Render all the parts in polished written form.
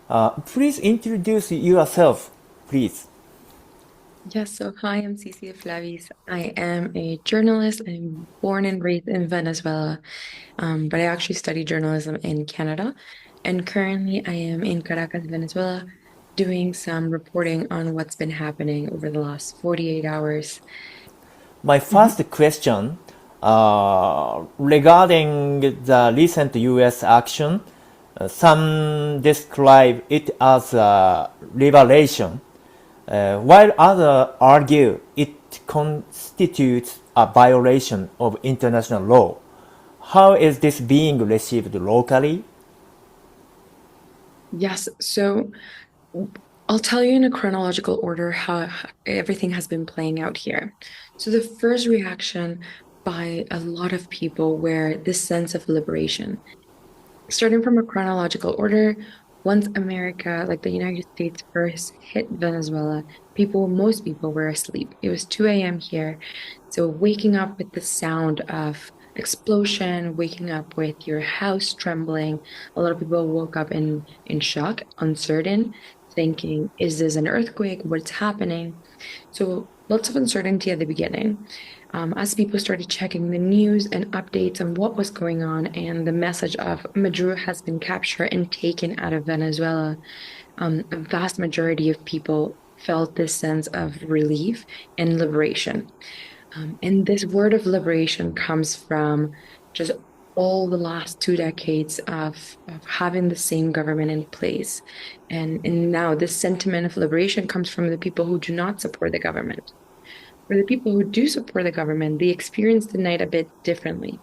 Please introduce yourself, please. Yes, so hi, I'm Cici Flavis. I am a journalist. I'm born and raised in Venezuela, but I actually study journalism in Canada. And currently, I am in Caracas, Venezuela, doing some reporting on what's been happening over the last 48 hours. My Mhm. first question regarding the recent U.S. action, some describe it as a revelation, while others argue it constitutes a violation of international law. How is this being received locally? Yes, so I'll tell you in a chronological order how everything has been playing out here. So the first reaction by a lot of people were this sense of liberation. Starting from a chronological order, once America, like the United States, first hit Venezuela, most people were asleep. It was 2 a.m. here. So waking up with the sound of explosion, waking up with your house trembling, a lot of people woke up in shock, uncertain, thinking, is this an earthquake? What's happening? So lots of uncertainty at the beginning. As people started checking the news and updates on what was going on, and the message of Maduro has been captured and taken out of Venezuela, a vast majority of people felt this sense of relief and liberation. And this word of liberation comes from just all the last 2 decades of having the same government in place. And now this sentiment of liberation comes from the people who do not support the government. For the people who do support the government, they experience the night a bit differently.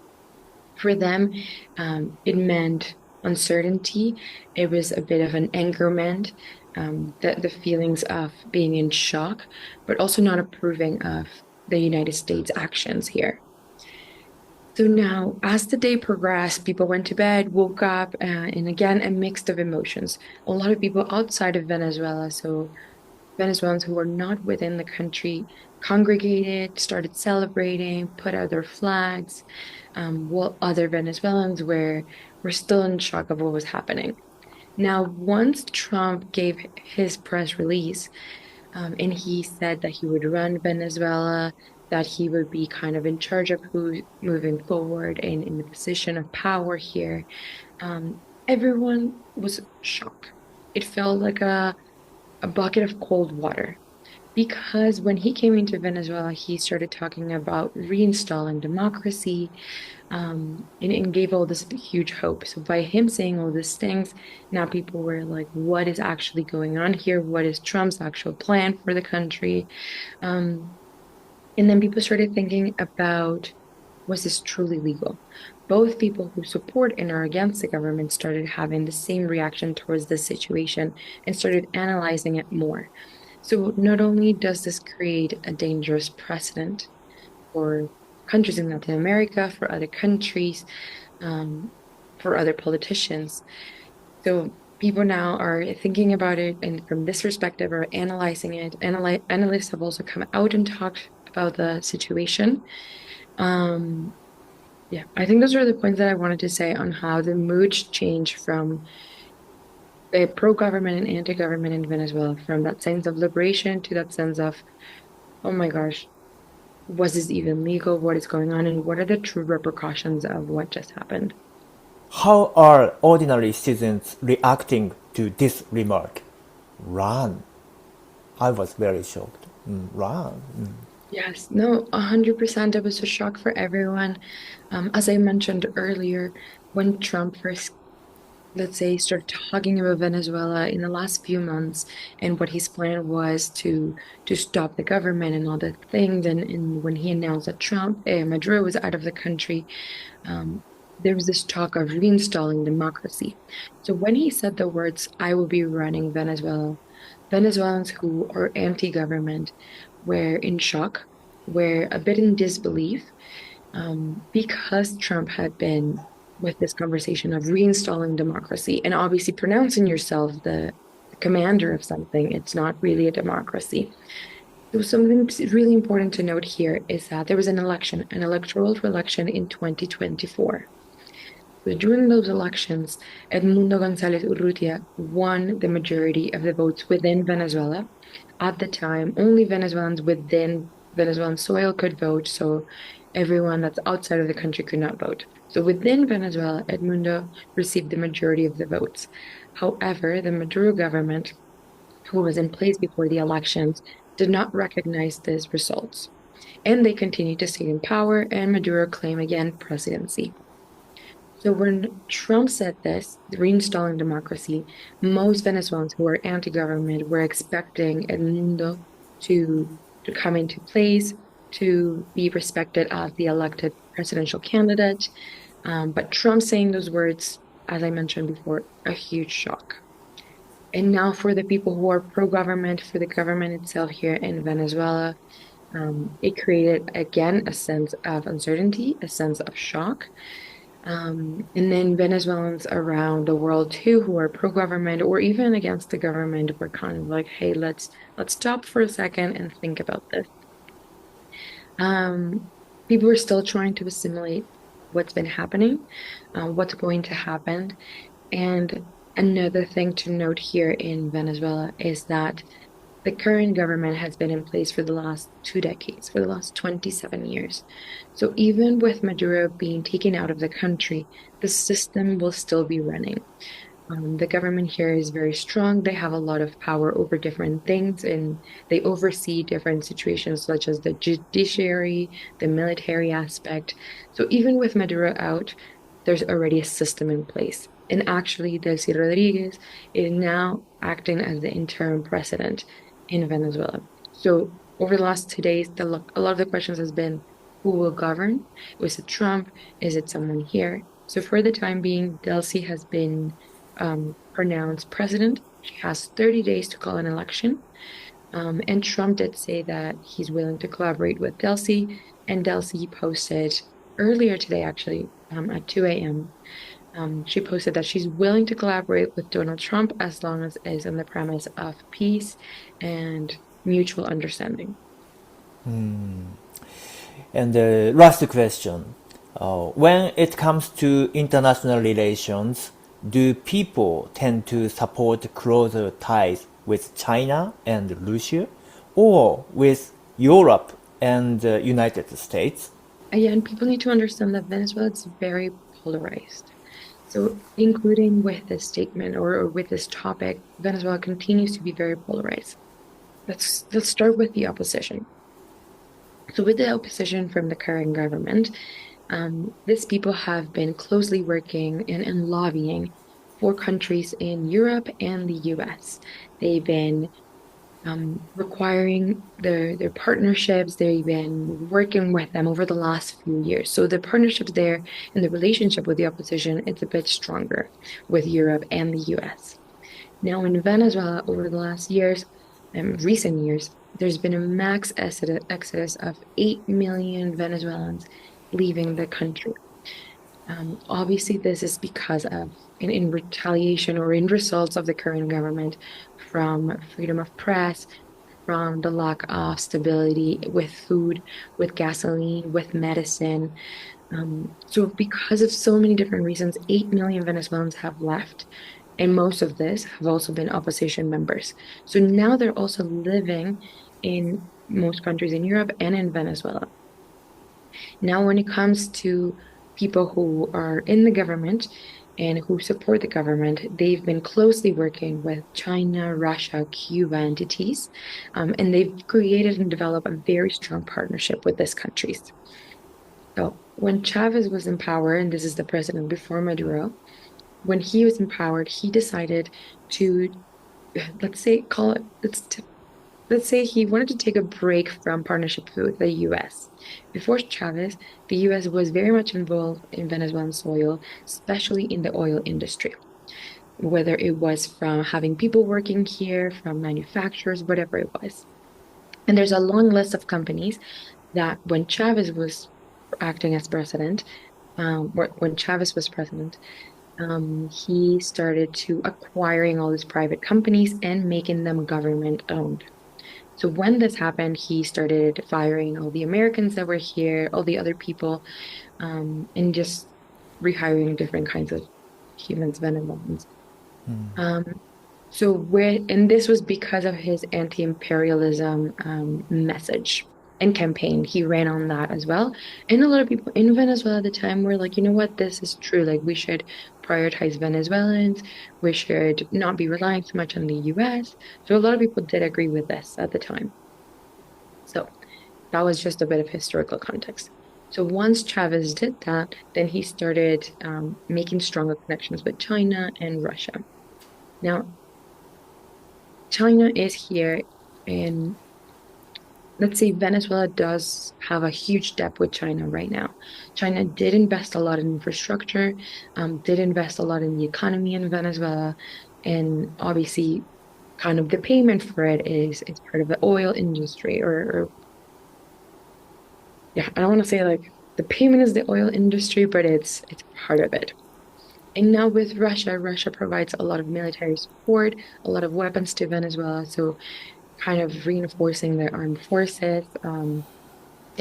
For them, it meant uncertainty. It was a bit of an angerment, the feelings of being in shock, but also not approving of the United States actions here. So now, as the day progressed, people went to bed, woke up, and again, a mix of emotions. A lot of people outside of Venezuela, so Venezuelans who were not within the country, congregated, started celebrating, put out their flags, while other Venezuelans were still in shock of what was happening. Now, once Trump gave his press release, and he said that he would run Venezuela, that he would be kind of in charge of who moving forward and in the position of power here, everyone was shocked. It felt like a bucket of cold water. Because when he came into Venezuela, he started talking about reinstalling democracy, and gave all this huge hope. So by him saying all these things, now people were like, what is actually going on here? What is Trump's actual plan for the country? Um, and then people started thinking about, was this truly legal? Both people who support and are against the government started having the same reaction towards this situation and started analyzing it more. So not only does this create a dangerous precedent for countries in Latin America, for other countries, um, for other politicians. So people now are thinking about it, and from this perspective, are analyzing it. Analysts have also come out and talked about the situation. Um, yeah, I think those are the points that I wanted to say on how the moods change from the pro-government and anti-government in Venezuela, from that sense of liberation to that sense of, oh my gosh, was this even legal? What is going on? And what are the true repercussions of what just happened? How are ordinary citizens reacting to this remark? Run. I was very shocked. Run. Yes, no, 100%. It was a shock for everyone. As I mentioned earlier, when Trump first, let's say, started talking about Venezuela in the last few months and what his plan was to stop the government and all the things, and when he announced that Maduro was out of the country, um, there was this talk of reinstalling democracy. So when he said the words, I will be running Venezuela, Venezuelans who are anti-government were in shock, were a bit in disbelief, because Trump had been with this conversation of reinstalling democracy and obviously pronouncing yourself the commander of something. It's not really a democracy. So something really important to note here is that there was an election, an electoral election in 2024. So during those elections, Edmundo González Urrutia won the majority of the votes within Venezuela. At the time, only Venezuelans within Venezuelan soil could vote, so everyone that's outside of the country could not vote. So within Venezuela, Edmundo received the majority of the votes. However, the Maduro government, who was in place before the elections, did not recognize these results. And they continued to stay in power, and Maduro claimed again presidency. So when Trump said this, reinstalling democracy, most Venezuelans who were anti-government were expecting Edmundo to come into place, to be respected as the elected presidential candidate. But Trump saying those words, as I mentioned before, a huge shock. And now for the people who are pro-government, for the government itself here in Venezuela, it created, again, a sense of uncertainty, a sense of shock. And then Venezuelans around the world too, who are pro-government or even against the government, were kind of like, hey, let's stop for a second and think about this. People are still trying to assimilate what's been happening, what's going to happen. And another thing to note here in Venezuela is that the current government has been in place for the last 2 decades, for the last 27 years. So even with Maduro being taken out of the country, the system will still be running. The government here is very strong. They have a lot of power over different things, and they oversee different situations such as the judiciary, the military aspect. So even with Maduro out, there's already a system in place. And actually, Delcy Rodriguez is now acting as the interim president in Venezuela. So over the last 2 days, a lot of the questions has been, who will govern? Was it Trump? Is it someone here? So for the time being, Delcy has been pronounced president. She has 30 days to call an election. And Trump did say that he's willing to collaborate with Delcy. And Delcy posted earlier today, actually, at 2 a.m., she posted that she's willing to collaborate with Donald Trump as long as it is on the premise of peace and mutual understanding. And the last question. When it comes to international relations, do people tend to support closer ties with China and Russia or with Europe and the United States? Again, people need to understand that Venezuela is very polarized. So including with this statement or with this topic, Venezuela continues to be very polarized. Let's start with the opposition. So with the opposition from the current government, these people have been closely working and lobbying for countries in Europe and the US. They've been requiring their partnerships. They've been working with them over the last few years. So the partnerships there and the relationship with the opposition, it's a bit stronger with Europe and the US. Now in Venezuela, over the last years, recent years, there's been a max exodus of 8 million Venezuelans leaving the country. Obviously, this is because of, in retaliation or in results of the current government, from freedom of press, from the lack of stability with food, with gasoline, with medicine. So because of so many different reasons, 8 million Venezuelans have left. And most of this have also been opposition members. So now they're also living in most countries in Europe and in Venezuela. Now, when it comes to people who are in the government and who support the government, they've been closely working with China, Russia, Cuba entities, and they've created and developed a very strong partnership with these countries. So when Chavez was in power, and this is the president before Maduro, when he was empowered, he decided to, let's say he wanted to take a break from partnership with the US. Before Chavez, the US was very much involved in Venezuelan soil, especially in the oil industry. Whether it was from having people working here, from manufacturers, whatever it was. And there's a long list of companies that when Chavez was acting as president, when Chavez was president, he started to acquiring all these private companies and making them government owned. So when this happened, he started firing all the Americans that were here, all the other people, and just rehiring different kinds of humans, Venezuelans. And this was because of his anti-imperialism message and campaign. He ran on that as well. And a lot of people in Venezuela at the time were like, you know what, this is true. Like, we should prioritize Venezuelans. We should not be relying so much on the US. So a lot of people did agree with this at the time. So that was just a bit of historical context. So once Chavez did that, then he started making stronger connections with China and Russia. Now, China is here, and let's say Venezuela does have a huge debt with China right now. China did invest a lot in infrastructure, did invest a lot in the economy in Venezuela, and obviously kind of the payment for it is part of the oil industry, or yeah, I don't want to say like the payment is the oil industry, but it's part of it. And now with Russia, Russia provides a lot of military support, a lot of weapons to Venezuela, so kind of reinforcing their armed forces, and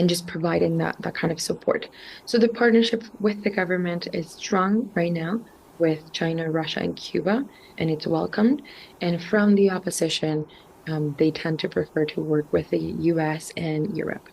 just providing that kind of support. So the partnership with the government is strong right now with China, Russia, and Cuba, and it's welcomed. And from the opposition, they tend to prefer to work with the US and Europe.